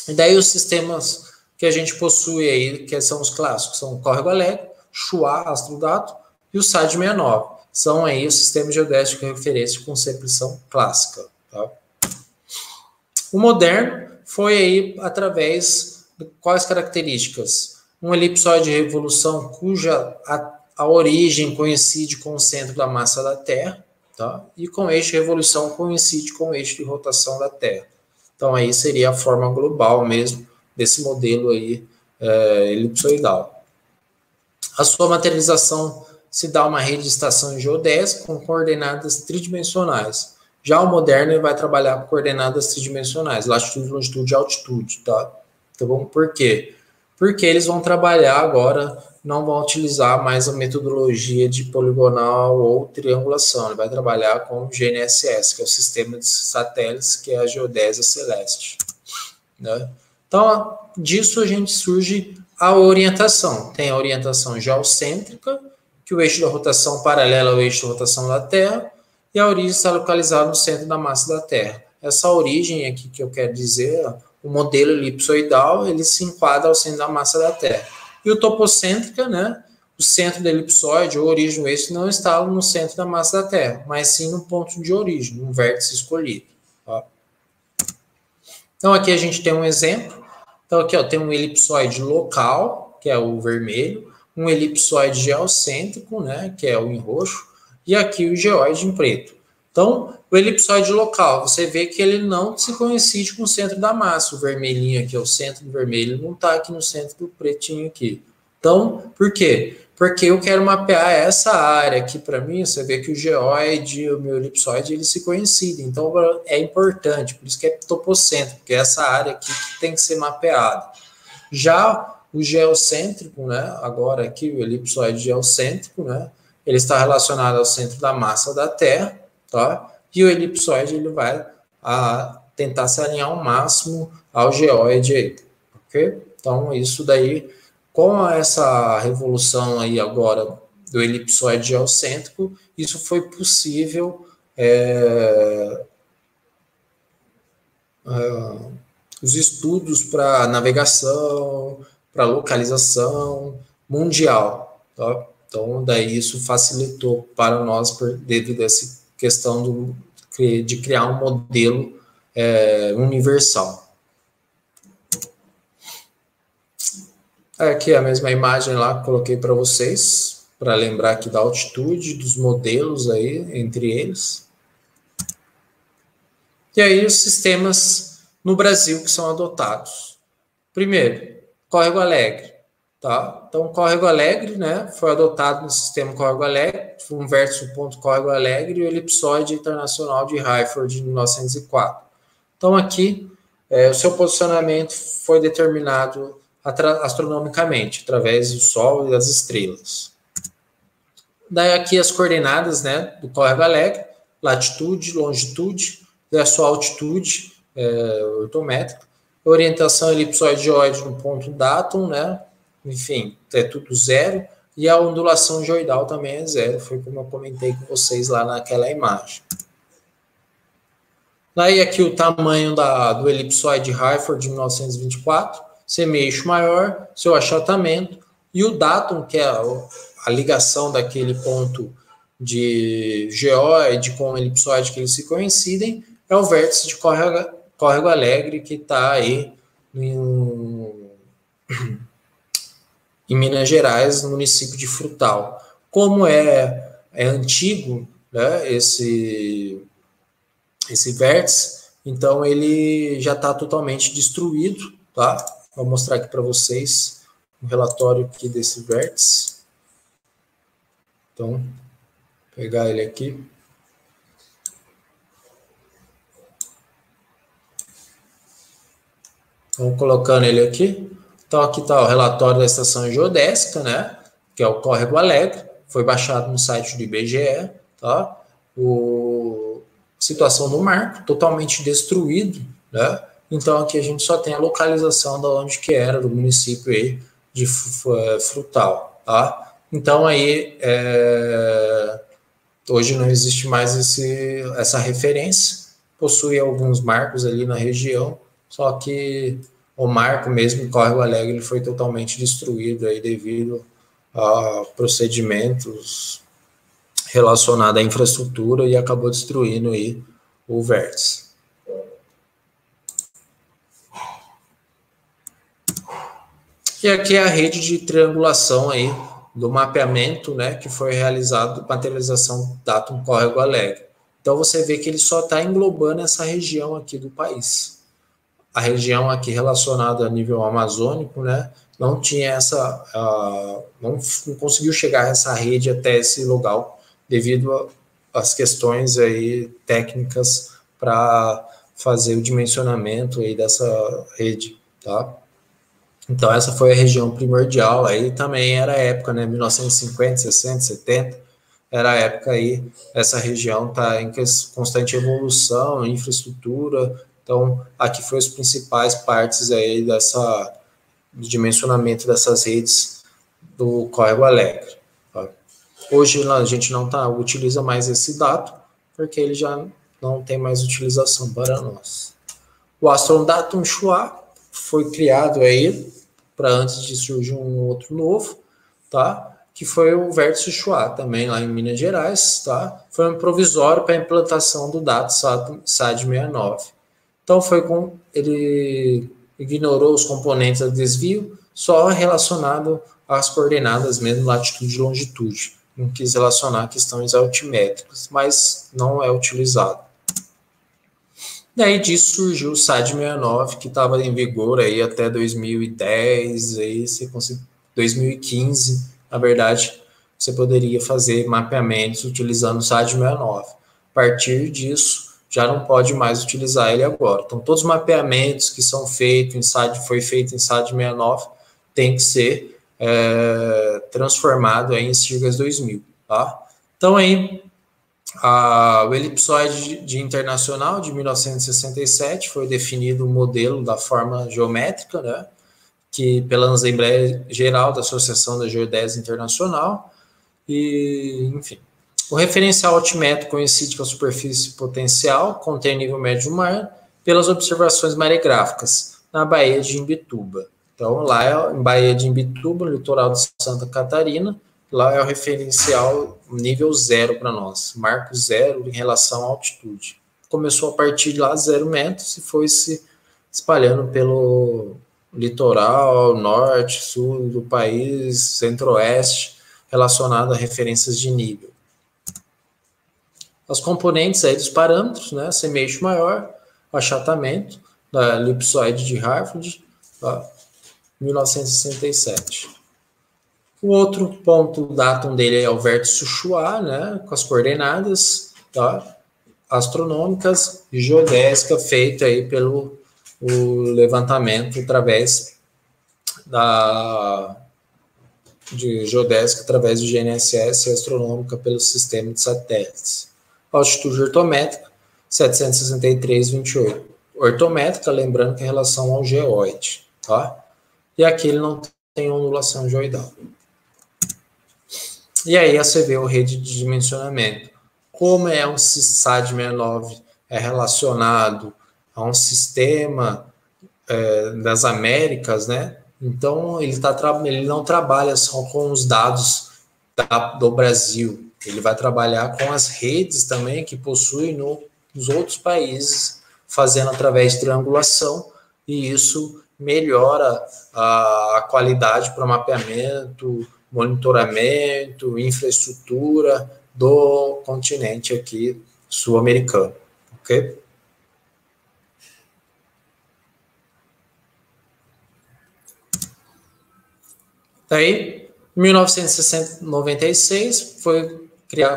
Speaker 1: E daí os sistemas que a gente possui aí, que são os clássicos, são o córrego Allegro, Chuá, Astrodato e o SAD 69. São aí os sistemas geodésicos de referência de concepção clássica. Tá? O moderno foi aí através de quais características? Um elipsoide de revolução cuja a origem coincide com o centro da massa da Terra, tá? E com eixo de revolução coincide com o eixo de rotação da Terra. Então, aí seria a forma global mesmo desse modelo aí elipsoidal. A sua materialização se dá uma rede de estação geodésica com coordenadas tridimensionais. Já o moderno ele vai trabalhar com coordenadas tridimensionais, latitude, longitude e altitude, tá? Então, por quê? Porque eles vão trabalhar agora, não vão utilizar mais a metodologia de poligonal ou triangulação, ele vai trabalhar com o GNSS, que é o sistema de satélites, que é a geodésia celeste, né? Então, disso a gente surge a orientação. Tem a orientação geocêntrica, que o eixo da rotação paralela ao eixo da rotação da Terra, e a origem está localizada no centro da massa da Terra. Essa origem aqui que eu quero dizer, o modelo elipsoidal, ele se enquadra ao centro da massa da Terra. E o topocêntrica, né, o centro da elipsoide, ou origem do eixo, não está no centro da massa da Terra, mas sim no ponto de origem, no vértice escolhido. Tá? Então, aqui a gente tem um exemplo. Então, aqui ó, tem um elipsoide local, que é o vermelho, um elipsoide geocêntrico, né, que é o em roxo, e aqui o geóide em preto. Então, o elipsoide local, você vê que ele não se coincide com o centro da massa. O vermelhinho aqui, o centro do vermelho, não está aqui no centro do pretinho aqui. Então, por quê? Porque eu quero mapear essa área aqui para mim, você vê que o geóide e o meu elipsoide, eles se coincidem. Então, é importante, por isso que é topocêntrico, porque é essa área aqui que tem que ser mapeada. Já o geocêntrico, né, agora aqui o elipsoide geocêntrico, né, ele está relacionado ao centro da massa da Terra, tá? E o elipsoide ele vai tentar se alinhar ao máximo ao geóide aí, ok? Então, isso daí, com essa revolução aí agora do elipsoide geocêntrico, isso foi possível os estudos para navegação, para localização mundial, tá? Então, daí isso facilitou para nós devido a essa questão de criar um modelo universal. Aqui a mesma imagem lá que coloquei para vocês, para lembrar aqui da altitude, dos modelos aí, entre eles. E aí os sistemas no Brasil que são adotados. Primeiro, Córrego Alegre. Tá? Então, Córrego Alegre, né, foi adotado no sistema Córrego Alegre, um vértice ponto Córrego Alegre e o elipsoide internacional de Hayford de 1904. Então, aqui, o seu posicionamento foi determinado astronomicamente, através do Sol e das estrelas. Daí, aqui as coordenadas, né, do Córrego Alegre, latitude, longitude, e a sua altitude ortométrica, orientação elipsoide-geóide no ponto datum, né, enfim, é tudo zero, e a ondulação geoidal também é zero, foi como eu comentei com vocês lá naquela imagem. Daí aqui o tamanho do elipsoide Hayford de 1924, semi-eixo maior, seu achatamento, e o datum, que é a ligação daquele ponto de geóide com o elipsoide que eles se coincidem, é o vértice de Córrego Alegre, que está aí em Minas Gerais, no município de Frutal. Como é antigo, né, esse vértice, então ele já está totalmente destruído, tá? Vou mostrar aqui para vocês um relatório aqui desse vértice. Então, vou pegar ele aqui. Então, colocando ele aqui. Então, aqui está o relatório da estação geodésica, né? Que é o Córrego Alegre. Foi baixado no site do IBGE, tá? Situação do marco, totalmente destruído, né? Então, aqui a gente só tem a localização de onde que era, do município aí de Frutal, tá? Então, aí, hoje não existe mais essa referência. Possui alguns marcos ali na região, só que o marco mesmo, o Córrego Alegre, ele foi totalmente destruído aí devido a procedimentos relacionados à infraestrutura e acabou destruindo aí o vértice. E aqui é a rede de triangulação aí do mapeamento, né, que foi realizado, materialização datum Córrego Alegre. Então você vê que ele só está englobando essa região aqui do país. a região aqui relacionada a nível amazônico, né, não tinha não conseguiu chegar essa rede até esse local devido às questões aí técnicas para fazer o dimensionamento aí dessa rede, tá? Então essa foi a região primordial, aí também era a época, né, 1950, 60, 70, era a época aí, essa região está em constante evolução, infraestrutura, então aqui foi as principais partes aí do dimensionamento dessas redes do Córrego Alegre. Tá? Hoje a gente não utiliza mais esse dado, porque ele já não tem mais utilização para nós. O Astrodatum Chua foi criado aí para antes de surgir um outro novo, tá? Que foi o Vértice Chua, também lá em Minas Gerais, tá? Foi um provisório para a implantação do dato SAD-69. Então ele ignorou os componentes do desvio, só relacionado às coordenadas mesmo, latitude e longitude. Não quis relacionar questões altimétricas, mas não é utilizado. Daí disso surgiu o SAD-69, que estava em vigor aí até 2010, aí 2015, na verdade, você poderia fazer mapeamentos utilizando o SAD-69. A partir disso, já não pode mais utilizar ele agora. Então, todos os mapeamentos que são feitos em foi feito em SAD-69 tem que ser transformado aí em SIRGAS 2000, tá? Então, aí, o elipsoide internacional de 1967 foi definido o modelo da forma geométrica, né, que pela Assembleia Geral da Associação da Geodésia Internacional, e, enfim. O referencial altimétrico coincide com a superfície potencial, contém nível médio do mar, pelas observações maregráficas na Baía de Imbituba. Então, lá em Baía de Imbituba, no litoral de Santa Catarina, lá é o referencial nível 0 para nós, marco 0 em relação à altitude. Começou a partir de lá 0 metros e foi se espalhando pelo litoral, norte, sul do país, centro-oeste, relacionado a referências de nível. Os componentes aí dos parâmetros, né, semeixo maior, achatamento da elipsoide de Harvard, tá, 1967. O outro ponto datum dele é o vértice Chua, né, com as coordenadas, tá, astronômicas e geodésica feita aí pelo levantamento através de geodésica através do GNSS e astronômica pelo sistema de satélites. Altitude ortométrica 763,28. Ortométrica, lembrando que é em relação ao geoide, tá? E aqui ele não tem ondulação geoidal. E aí você vê o rede de dimensionamento. Como é um SAD-69 é relacionado a um sistema das Américas, né? Então ele não trabalha só com os dados do Brasil, ele vai trabalhar com as redes também que possui nos outros países, fazendo através de triangulação, e isso melhora a qualidade para mapeamento, monitoramento, infraestrutura do continente aqui sul-americano, ok? Daí, em 1996, foi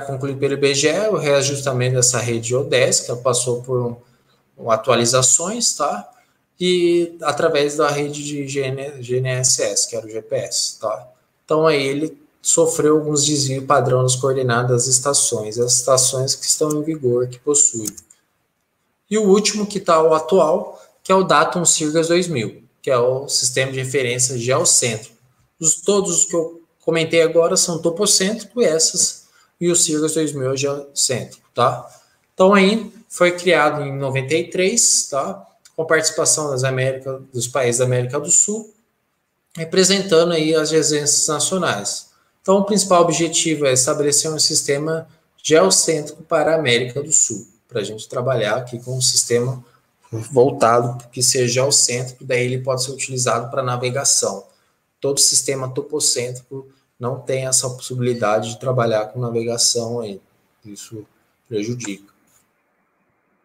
Speaker 1: concluído pelo IBGE o reajustamento dessa rede geodésica, passou por atualizações, tá? E através da rede de GNSS, que era o GPS, tá? Então, aí ele sofreu alguns desvios padrão nas coordenadas das estações, as estações que estão em vigor, que possuem. E o último, que está o atual, que é o Datum SIRGAS 2000, que é o sistema de referência geocêntrico. Todos os que eu comentei agora são topocêntricos, e o SIRGAS 2000 é geocêntrico, tá? Então, aí foi criado em 93, tá? Com participação dos países da América do Sul, representando aí as agências nacionais. Então, o principal objetivo é estabelecer um sistema geocêntrico para a América do Sul, para a gente trabalhar aqui com um sistema voltado que seja geocêntrico, daí ele pode ser utilizado para navegação. Todo sistema topocêntrico não tem essa possibilidade de trabalhar com navegação aí. Isso prejudica.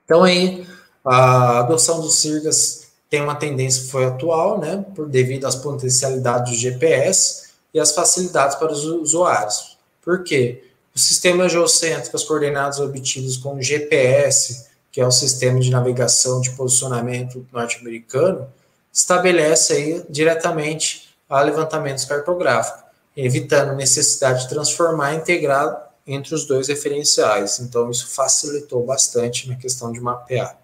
Speaker 1: Então, aí, a adoção dos SIRGAS tem uma tendência que foi atual, né, devido às potencialidades do GPS e as facilidades para os usuários. Por quê? O sistema geocêntrico, as coordenadas obtidas com o GPS, que é o sistema de navegação de posicionamento norte-americano, estabelece aí diretamente a levantamentos cartográficos, evitando necessidade de transformar e integrar entre os dois referenciais. Então, isso facilitou bastante na questão de mapear.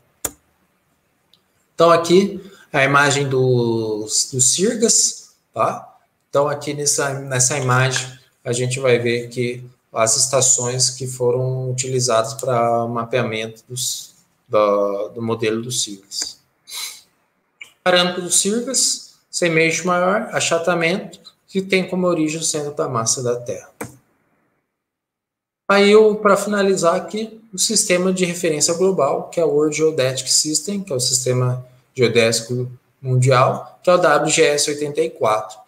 Speaker 1: Então, aqui, a imagem do CIRGAS, tá? Então, aqui nessa imagem, a gente vai ver que as estações que foram utilizadas para mapeamento do modelo do CIRGAS. Parâmetro do CIRGAS, sem eixo maior, achatamento, que tem como origem o centro da massa da Terra. Aí, para finalizar aqui, o sistema de referência global, que é o World Geodetic System, que é o sistema geodésico mundial, que é o WGS 84.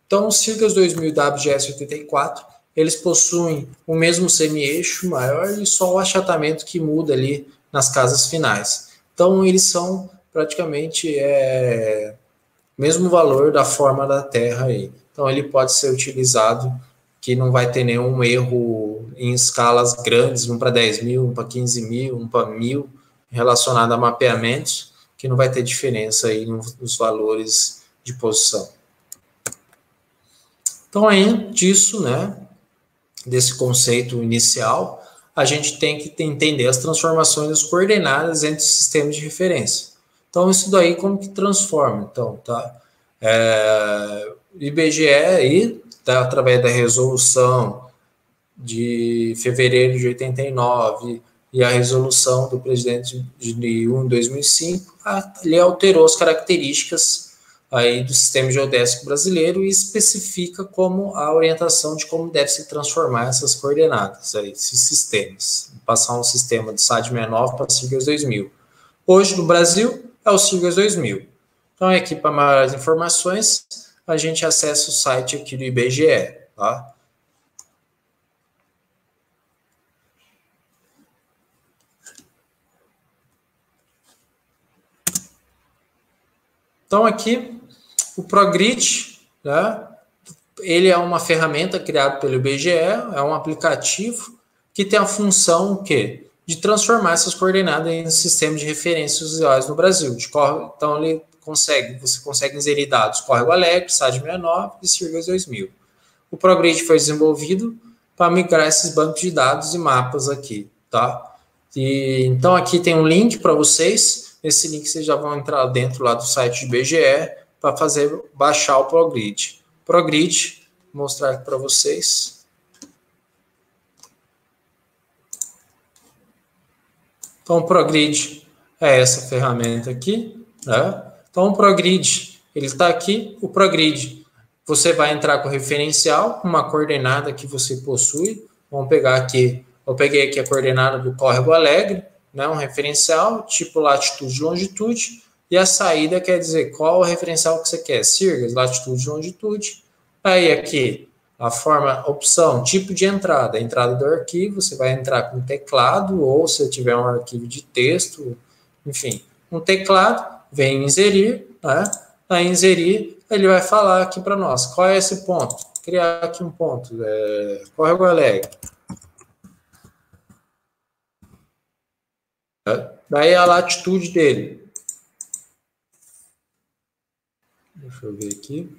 Speaker 1: Então, o CIRGAS 2000 e o WGS 84, eles possuem o mesmo semi-eixo maior e só o achatamento que muda ali nas casas finais. Então, eles são praticamente mesmo valor da forma da Terra aí. Então, ele pode ser utilizado, que não vai ter nenhum erro em escalas grandes, um para 10 mil, um para 15 mil, um para 1000, relacionado a mapeamentos, que não vai ter diferença aí nos valores de posição. Então, aí, disso, né, desse conceito inicial, a gente tem que entender as transformações das coordenadas entre os sistemas de referência. Então, isso daí como que transforma? Então, tá? IBGE aí, tá, através da resolução de fevereiro de 89 e a resolução do presidente de 1 de 2005, ele alterou as características aí do sistema geodésico brasileiro e especifica como a orientação de como deve se transformar essas coordenadas, aí, esses sistemas. Passar um sistema de SAD 69 para CIRGAS 2000. Hoje, no Brasil, é o CIRGAS 2000. Então, aqui, para maiores informações, a gente acessa o site aqui do IBGE, tá? Então, aqui, o ProGrid, né, ele é uma ferramenta criada pelo IBGE, é um aplicativo que tem a função o quê? De transformar essas coordenadas em sistemas de referências usuais no Brasil. Então, você consegue inserir dados Córrego Alegre, SAD 69 e CIRGAS 2000. O ProGrid foi desenvolvido para migrar esses bancos de dados e mapas aqui, tá? Então, aqui tem um link para vocês. Nesse link vocês já vão entrar dentro lá do site do IBGE para baixar o ProGrid. ProGrid, vou mostrar aqui para vocês. Então, o ProGrid é essa ferramenta aqui, né? Então, o ProGrid, ele está aqui. O ProGrid, você vai entrar com o referencial, uma coordenada que você possui. Vamos pegar aqui, eu peguei aqui a coordenada do Córrego Alegre, né? Um referencial, tipo latitude e longitude, e a saída quer dizer qual o referencial que você quer, CIRGAS, latitude e longitude. Aí aqui, opção, tipo de entrada, a entrada do arquivo, você vai entrar com teclado, ou se tiver um arquivo de texto, enfim, um teclado, vem inserir, né? Aí inserir, ele vai falar aqui para nós, qual é esse ponto? Criar aqui um ponto, Córrego Alegre. Daí a latitude dele. Deixa eu ver aqui.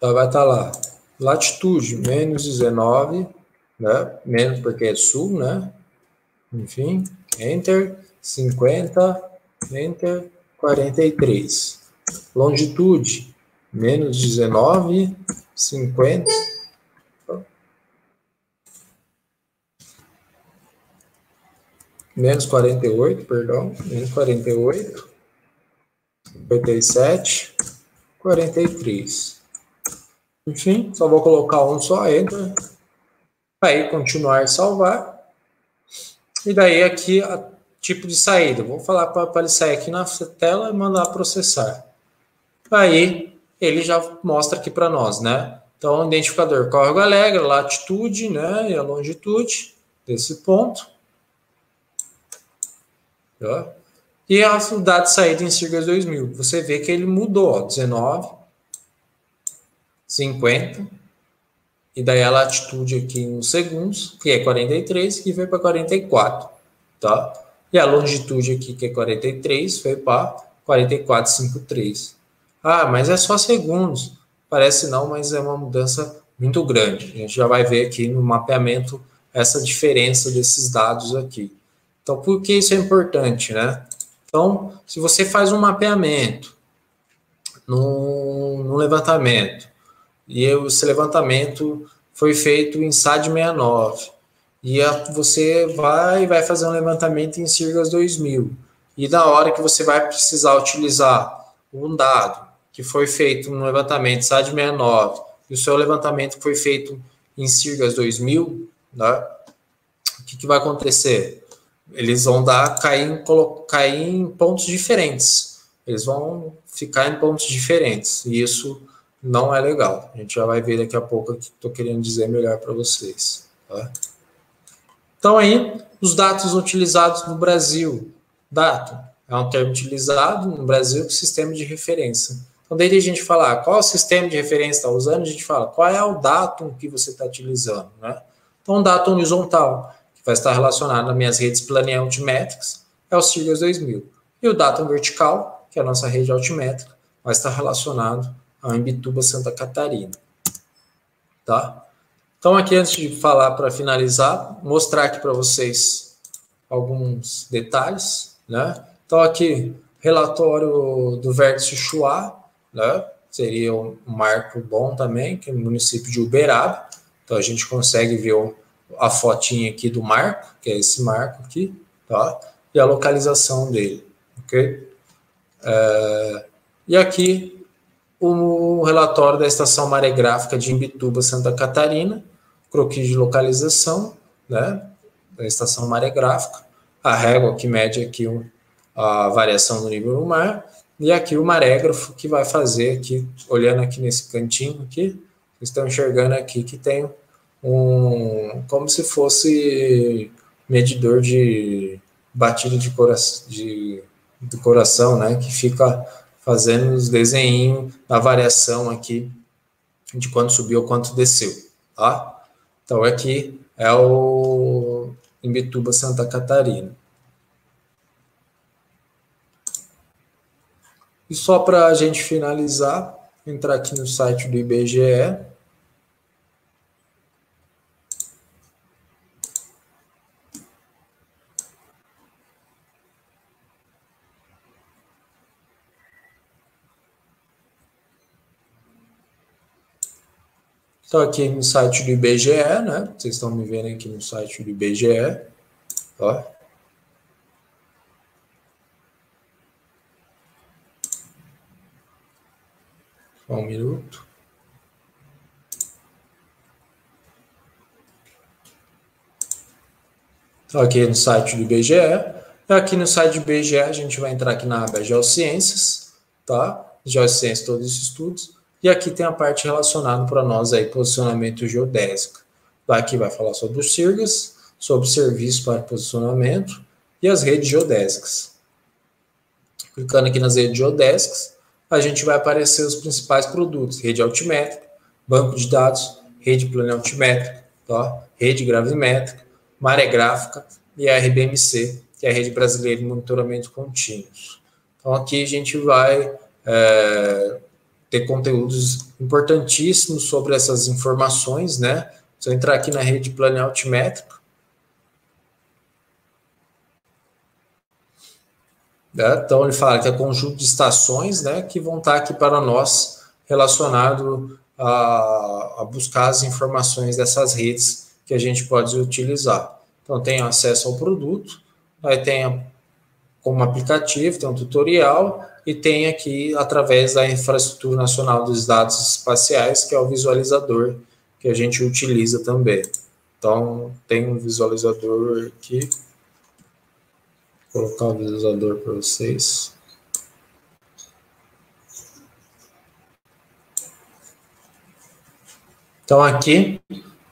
Speaker 1: Vai estar lá. Latitude, menos 19, né? Menos porque é sul, né? Enfim, Enter, 50, Enter, 43. Longitude, menos 19, 50. Menos 48, perdão. Menos 48. 57, 43. Enfim, só vou colocar um só, Enter. Aí, continuar e salvar. E daí aqui, tipo de saída. Vou falar para ele sair aqui na tela e mandar processar. Aí, ele já mostra aqui para nós, né? Então, identificador Córrego Alegre, latitude, né? E a longitude desse ponto. Tá? E a data de saída em Sirgas 2000. Você vê que ele mudou, ó, 19, 50, e daí a latitude aqui nos segundos, que é 43, que foi para 44, tá? E a longitude aqui, que é 43, foi para 44,53. Ah, mas é só segundos. Parece não, mas é uma mudança muito grande. A gente já vai ver aqui no mapeamento essa diferença desses dados aqui. Então, por que isso é importante, né? Então, se você faz um mapeamento no levantamento, e esse levantamento foi feito em SAD 69, e você vai fazer um levantamento em Sirgas 2000, e na hora que você vai precisar utilizar um dado que foi feito no levantamento SAD 69, e o seu levantamento foi feito em Sirgas 2000, né, o que vai acontecer? Eles vão cair em pontos diferentes. Eles vão ficar em pontos diferentes. E isso não é legal. A gente já vai ver daqui a pouco o que estou querendo dizer melhor para vocês. Tá? Então, aí, os dados utilizados no Brasil. Dato é um termo utilizado no Brasil com sistema de referência. Então, daí a gente fala qual é o sistema de referência está usando, a gente fala qual é o datum que você está utilizando. Né? Então, um datum horizontal, que vai estar relacionado nas minhas redes Planear Altimetrics, é o Sirgas 2000. E o datum vertical, que é a nossa rede altimétrica, vai estar relacionado ao Imbituba Santa Catarina. Tá? Então, aqui, antes de falar para finalizar, mostrar aqui para vocês alguns detalhes. Né? Então, aqui, relatório do vértice Chuá, né? Seria um marco bom também, que é no município de Uberaba. Então, a gente consegue ver a fotinha aqui do marco, que é esse marco aqui, tá? E a localização dele, ok? E aqui o relatório da estação maregráfica de Imbituba, Santa Catarina, croquis de localização, né? Da estação maregráfica, a régua que mede aqui a variação do nível do mar, e aqui o marégrafo que vai fazer aqui, olhando aqui nesse cantinho aqui, vocês estão enxergando aqui que tem como se fosse medidor de batida do coração, né, que fica fazendo os desenhinhos da variação aqui de quanto subiu ou quanto desceu, tá? Então aqui é o Imbituba, Santa Catarina. E só para a gente finalizar, entrar aqui no site do IBGE. Estou aqui no site do IBGE, né? Vocês estão me vendo aqui no site do IBGE. Ó. Só um minuto. Estou aqui no site do IBGE. E aqui no site do IBGE a gente vai entrar aqui na aba Geociências, tá? Geociências, todos os estudos. E aqui tem a parte relacionada para nós aí, posicionamento geodésico. Aqui vai falar sobre os Sirgas, sobre serviço para posicionamento e as redes geodésicas. Clicando aqui nas redes geodésicas, a gente vai aparecer os principais produtos: rede altimétrica, banco de dados, rede planealtimétrica, tá? Rede gravimétrica, maregráfica e a RBMC, que é a Rede Brasileira de Monitoramento Contínuos. Então, aqui a gente vai ter conteúdos importantíssimos sobre essas informações, né? Se eu entrar aqui na rede planealtimétrica, né? Então ele fala que é conjunto de estações, né, que vão estar aqui para nós relacionado a buscar as informações dessas redes que a gente pode utilizar. Então tem acesso ao produto, aí tem como aplicativo, tem um tutorial, e tem aqui, através da Infraestrutura Nacional dos Dados Espaciais, que é o visualizador que a gente utiliza também. Então, tem um visualizador aqui. Vou colocar o visualizador para vocês. Então, aqui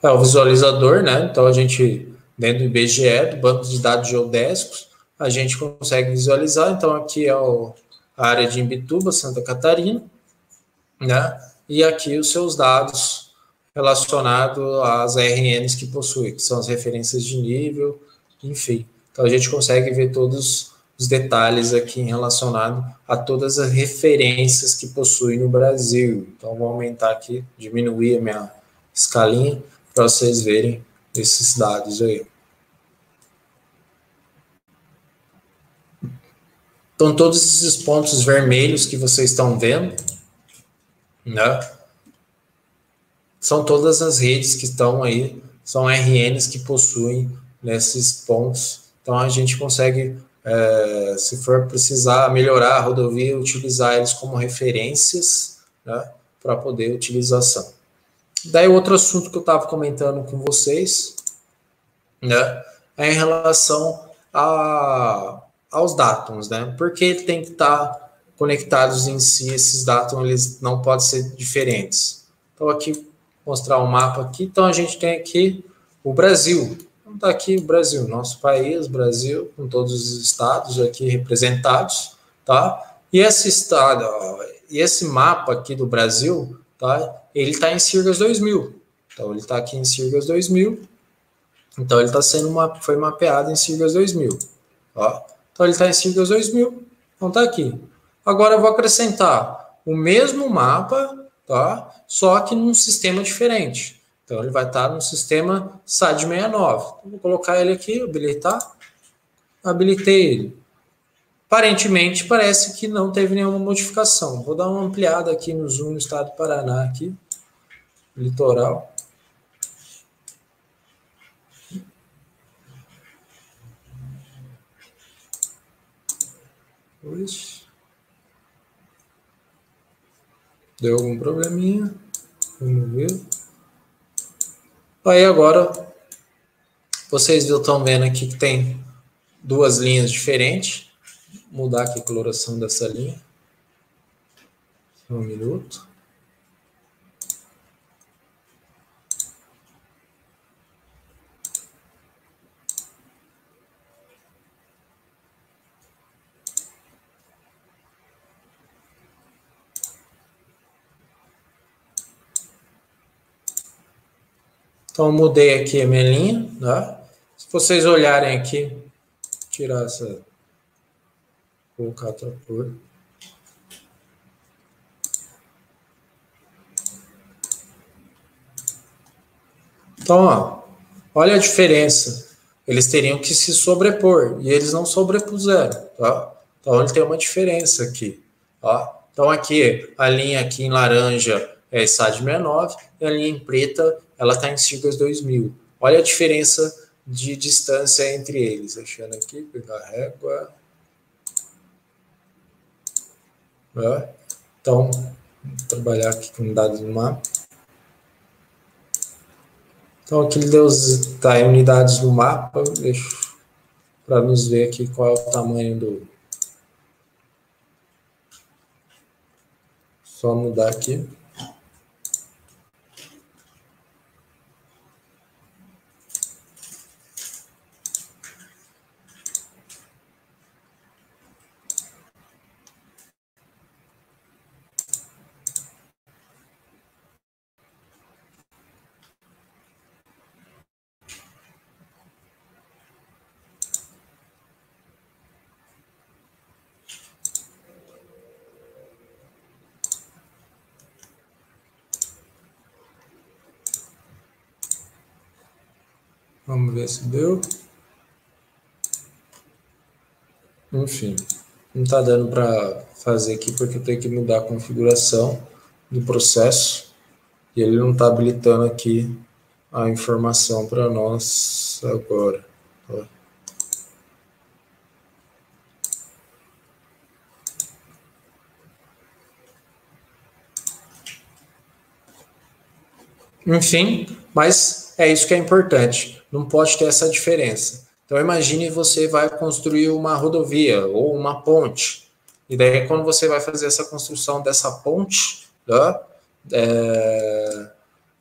Speaker 1: é o visualizador, né? Então, a gente, dentro do IBGE, do Banco de Dados Geodésicos, a gente consegue visualizar. Então, aqui é a área de Imbituba, Santa Catarina, né? E aqui os seus dados relacionados às RNs que possui, que são as referências de nível, enfim. Então, a gente consegue ver todos os detalhes aqui relacionado a todas as referências que possui no Brasil. Então, vou aumentar aqui, diminuir a minha escalinha para vocês verem esses dados aí. Então, todos esses pontos vermelhos que vocês estão vendo, né, são todas as redes que estão aí, são RNs que possuem nesses pontos. Então, a gente consegue, se for precisar melhorar a rodovia, utilizar eles como referências, né, para poder utilização. Daí, outro assunto que eu estava comentando com vocês, né, é em relação aos datums, né? Porque ele tem que estar conectados em si, esses datums, eles não podem ser diferentes. Então, aqui, mostrar um mapa aqui. Então, a gente tem aqui o Brasil. Então, está aqui o Brasil, nosso país, Brasil, com todos os estados aqui representados, tá? E esse estado, e esse mapa aqui do Brasil, tá? Ele está em Sirgas 2000. Então, ele está aqui em Sirgas 2000. Então, ele está sendo foi mapeado em Sirgas 2000. Ó. Então, ele está em Sirgas 2000. Então, está aqui. Agora, eu vou acrescentar o mesmo mapa, tá? Só que num sistema diferente. Então, ele vai estar no sistema SAD 69. Então, vou colocar ele aqui, habilitar. Habilitei ele. Aparentemente, parece que não teve nenhuma modificação. Vou dar uma ampliada aqui no zoom no estado do Paraná, aqui. Litoral. Ixi. Deu algum probleminha. Vamos ver. Aí agora, vocês estão vendo aqui que tem duas linhas diferentes. Vou mudar aqui a coloração dessa linha. Só um minuto. Então, eu mudei aqui a minha linha, né? Se vocês olharem aqui, tirar essa, colocar outra cor. Então, ó, olha a diferença. Eles teriam que se sobrepor, e eles não sobrepuseram, tá? Então, ele tem uma diferença aqui, tá? Então, aqui, a linha aqui em laranja é SAD 69, e a linha em preta, ela está em Sirgas 2000. Olha a diferença de distância entre eles. Deixando aqui, pegar a régua. Então, vou trabalhar aqui com dados do mapa. Então, aqui ele deu tá, unidades do mapa, deixa para nos ver aqui qual é o tamanho do... Só mudar aqui. Vamos ver se deu. Enfim, não está dando para fazer aqui porque eu tenho que mudar a configuração do processo e ele não está habilitando aqui a informação para nós agora. Enfim, mas é isso que é importante. Não pode ter essa diferença. Então, imagine você vai construir uma rodovia ou uma ponte. E daí, quando você vai fazer essa construção dessa ponte, tá?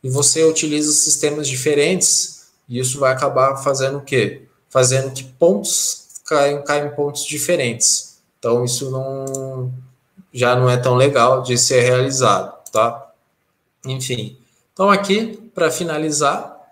Speaker 1: E você utiliza sistemas diferentes, e isso vai acabar fazendo o quê? Fazendo que pontos cai em pontos diferentes. Então, isso já não é tão legal de ser realizado, tá? Enfim. Então, aqui, para finalizar,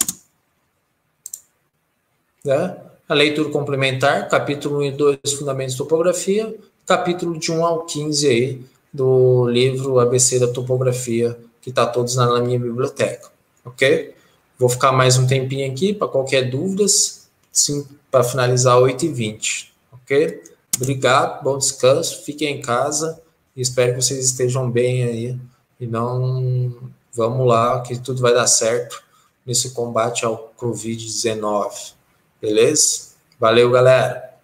Speaker 1: né, a leitura complementar, capítulo 1 e 2, Fundamentos de Topografia, capítulo de 1 ao 15 aí, do livro ABC da Topografia, que está todos na minha biblioteca, ok? Vou ficar mais um tempinho aqui para qualquer dúvidas, sim, para finalizar 8h20, ok? Obrigado, bom descanso, fiquem em casa e espero que vocês estejam bem aí e não... Vamos lá, que tudo vai dar certo nesse combate ao Covid-19, beleza? Valeu, galera!